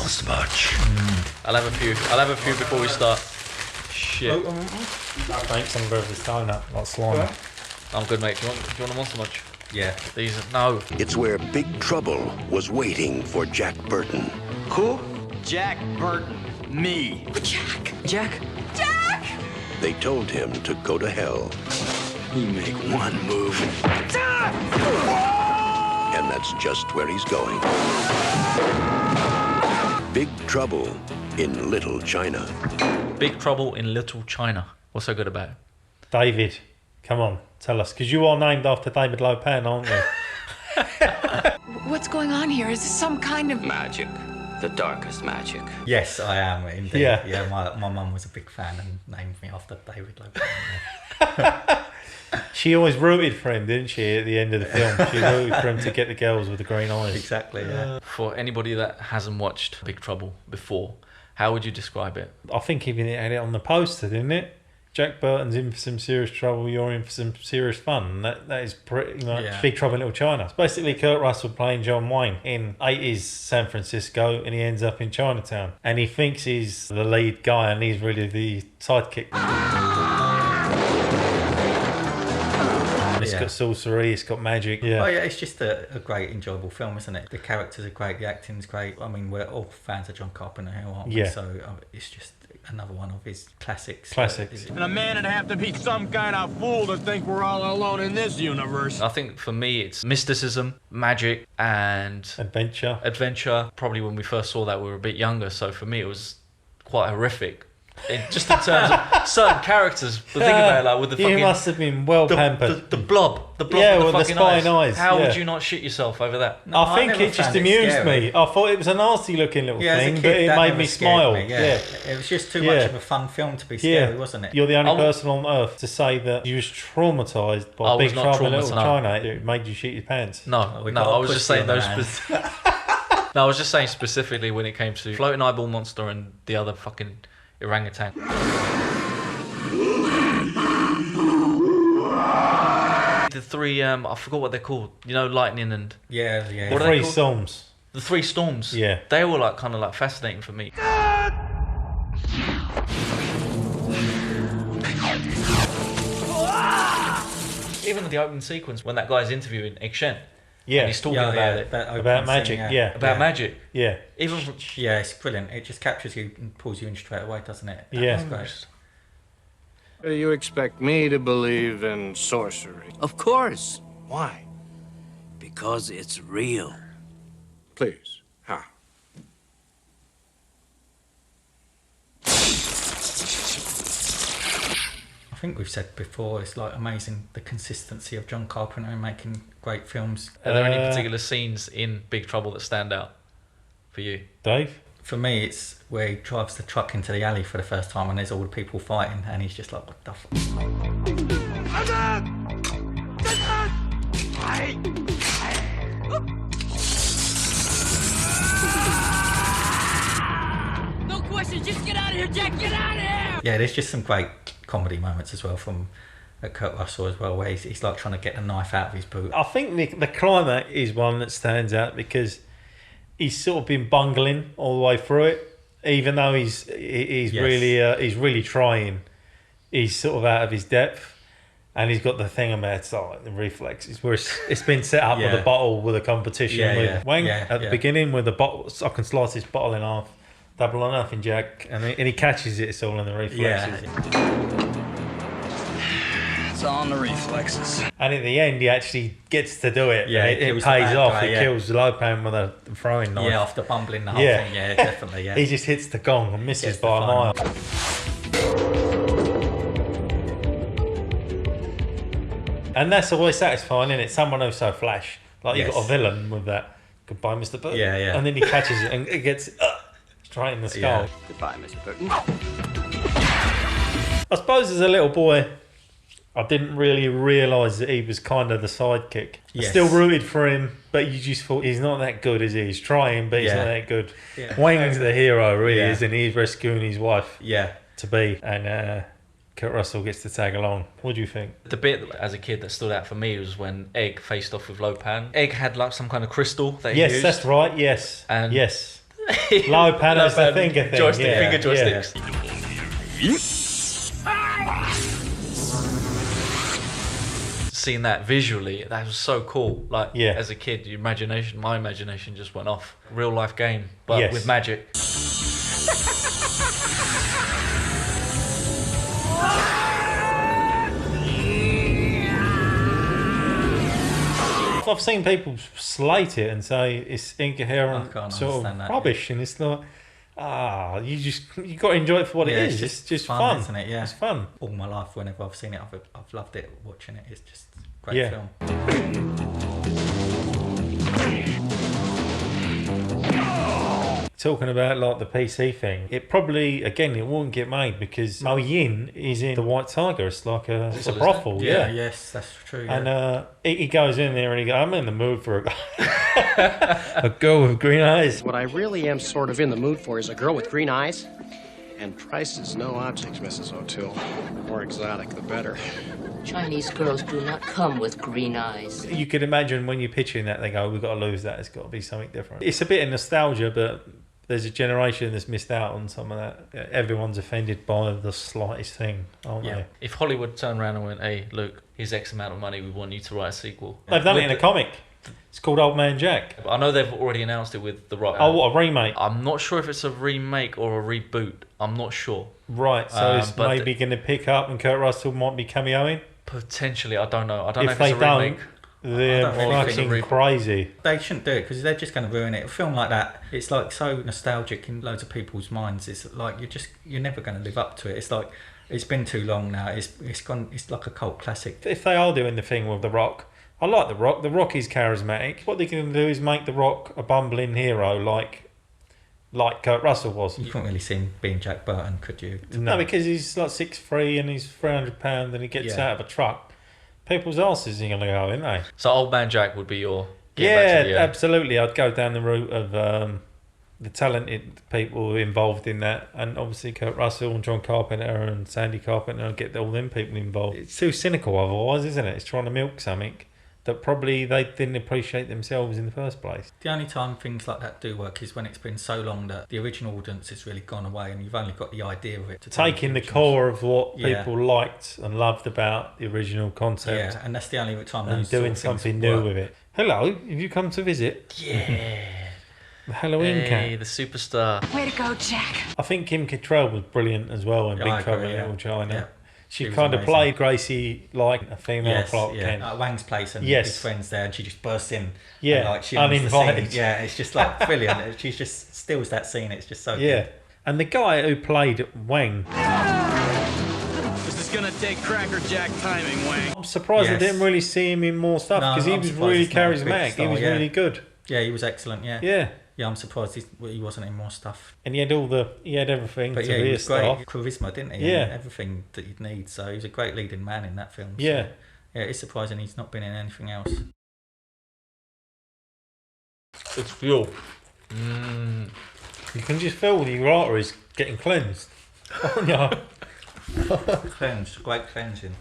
so much. I'll have a few before we start. Shit. Thanks, I'm going to this donut, like slime. I'm good, mate. Do you want a monster munch? Yeah. These are, no. It's where Big Trouble was waiting for Jack Burton. Who? Jack Burton. Me. Jack! Jack? Jack! They told him to go to hell. You make one move. And that's just where he's going. Big Trouble in Little China. Big Trouble in Little China. What's so good about it? David, come on, tell us, because you are named after David Lopan, aren't you? What's going on here? Is this some kind of... Magic. The darkest magic. Yes, I am indeed. Yeah. My mum was a big fan and named me after David Lopan. She always rooted for him, didn't she, at the end of the film? She rooted for him to get the girls with the green eyes. Exactly, yeah. For anybody that hasn't watched Big Trouble before, how would you describe it? I think even it had it on the poster, didn't it? Jack Burton's in for some serious trouble, you're in for some serious fun. That is pretty much Big Trouble in Little China. It's basically Kurt Russell playing John Wayne in 80s San Francisco, and he ends up in Chinatown. And he thinks he's the lead guy, and he's really the sidekick. It's got sorcery, it's got magic. Yeah. Oh yeah, it's just a great, enjoyable film, isn't it? The characters are great, the acting's great. I mean, we're all fans of John Carpenter here, aren't we? Yeah. So it's just another one of his classics. Classics. And a man would have to be some kind of fool to think we're all alone in this universe. I think for me it's mysticism, magic, and Adventure. Probably when we first saw that we were a bit younger, so for me it was quite horrific. Just in terms of certain characters, but think about it, like with the fucking... You must have been well pampered. The blob yeah, with with the the fucking spine eyes. How yeah. would you not shit yourself over that? No, I think never it just found it amused scary. me. I thought it was a nasty looking little Yeah, as a thing, kid, but it that made never me scared smile. me, Yeah. It was just too much of a fun film to be scary, wasn't it? You're the only I person on earth to say that you was traumatised by I was Big not Trouble in Little traumatised, China. It made you shit your pants. No, I was just saying those... no, I was just saying specifically when it came to Floating Eyeball Monster and the other fucking orangutan. The three, I forgot what they're called. You know, lightning and... Yeah. What are they Three called? Storms. The three storms. Yeah. They were like kind of like fascinating for me. Even the opening sequence when that guy's interviewing Egg Shen. Yeah. And he's talking about it. About magic, yeah. About magic. Yeah. Even from... Yeah, it's brilliant. It just captures you and pulls you in straight away, doesn't it? Yeah. That's great. You expect me to believe in sorcery? Of course, Why? because it's real. Please. How? I think we've said before, it's like amazing the consistency of John Carpenter in making great films. Are there any particular scenes in Big Trouble that stand out for you? Dave? For me, it's where he drives the truck into the alley for the first time and there's all the people fighting and he's just like, what the fuck? No question, just get out of here, Jack, get out of here! Yeah, there's just some great comedy moments as well from Kurt Russell as well, where he's like trying to get the knife out of his boot. I think the climax is one that stands out because he's sort of been bungling all the way through it, even though he's really trying. He's sort of out of his depth, and he's got the thing about the reflexes where it's been set up with a bottle with a competition with Wang at the beginning with the bottle. I can slice this bottle in half, double or nothing, Jack, and he catches it. It's all in the reflexes. It's all in the reflexes. And at the end, he actually gets to do it. Yeah, and it kills pays the bad off. guy, He yeah. kills Lopan with a throwing knife. Yeah, after bumbling the whole Yeah. thing. Yeah, definitely. Yeah. He just hits the gong and misses Gets the by a mile. final. And that's always satisfying, isn't it? Someone who's so flash. Like you've Yes. got a villain with that. Goodbye, Mr. Burton. Yeah, yeah. And then he catches it and it gets straight in the skull. Yeah. Goodbye, Mr. Burton. I suppose as a little boy, I didn't really realise that he was kind of the sidekick. I Yes. still rooted for him, but you just thought he's not that good, is he? He's trying, but he's Yeah. not that good. Yeah. Wang's the hero, really, Yeah. isn't he? He's rescuing his wife Yeah. to be, and Kurt Russell gets to tag along. What do you think? The bit as a kid that stood out for me was when Egg faced off with Lopan. Egg had like some kind of crystal that he Yes, used. that's right. Yes, And yes. Low pad is the pad, finger thing. joystick, yeah, finger joysticks. Seeing that visually, that was so cool. Like as a kid, my imagination just went off. Real life game, but with magic. I've seen people slate it and say it's incoherent, sort of rubbish, and it's like, you got to enjoy it for what it is. It's just fun, isn't it? Yeah, it's fun. All my life, whenever I've seen it, I've loved it. Watching it, it's just a great film. Talking about like the PC thing, it probably it won't get made because Mo Yin is in the White Tiger. It's like it's a brothel. Yes, that's true. And he goes in there and he goes, "I'm in the mood for a girl with green eyes." What I really am sort of in the mood for is a girl with green eyes. And price is no object, Mrs. O'Toole. The more exotic, the better. Chinese girls do not come with green eyes. You could imagine when you're pitching that, they go, "We've got to lose that. It's got to be something different." It's a bit of nostalgia, but there's a generation that's missed out on some of that. Everyone's offended by the slightest thing, aren't they? If Hollywood turned around and went, "Hey, look, here's X amount of money. We want you to write a sequel." They've done it in a comic. It's called Old Man Jack. I know they've already announced it with The Rock. Oh, what, a remake? I'm not sure if it's a remake or a reboot. I'm not sure. Right, so it's maybe going to pick up and Kurt Russell might be cameoing? Potentially, I don't know. I don't know if it's a remake. They're fucking crazy. They shouldn't do it because they're just going to ruin it. A film like that, it's like so nostalgic in loads of people's minds. It's like you're never going to live up to it. It's like it's been too long now. It's gone. It's like a cult classic. If they are doing the thing with The Rock, I like The Rock. The Rock is charismatic. What they're going to do is make The Rock a bumbling hero like Kurt Russell was. You couldn't really see him being Jack Burton, could you? No, because he's like 6'3" and he's £300 and he gets out of a truck. People's asses are going to go, aren't they? So Old Man Jack would be your... absolutely. I'd go down the route of the talented people involved in that, and obviously Kurt Russell and John Carpenter and Sandy Carpenter, and get all them people involved. It's too cynical otherwise, isn't it? It's trying to milk something that probably they didn't appreciate themselves in the first place. The only time things like that do work is when it's been so long that the original audience has really gone away and you've only got the idea of it. Taking the core of what people liked and loved about the original concept. Yeah, and that's the only time. And doing something new with it. Hello, have you come to visit? Yeah. The Halloween cat. The superstar. Way to go, Jack. I think Kim Cattrall was brilliant as well in Big Trouble in Little China. Yeah. She kind of played Gracie like a female Clark Kent. At Wang's place and his friends there, and she just bursts in. Yeah, and, like, she uninvited. Yeah, it's just like brilliant. She just steals that scene. It's just so good. And the guy who played Wang. This is gonna take Cracker Jack timing, Wang. I'm surprised I didn't really see him in more stuff because he was really charismatic. He was really good. Yeah, he was excellent. Yeah, I'm surprised he wasn't in more stuff. And he had everything but to be he a was star. great charisma, didn't he? Yeah. And everything that you'd need. So he was a great leading man in that film. So, yeah, it's surprising he's not been in anything else. It's fuel. You can just feel your arteries getting cleansed. Cleansed, great cleansing.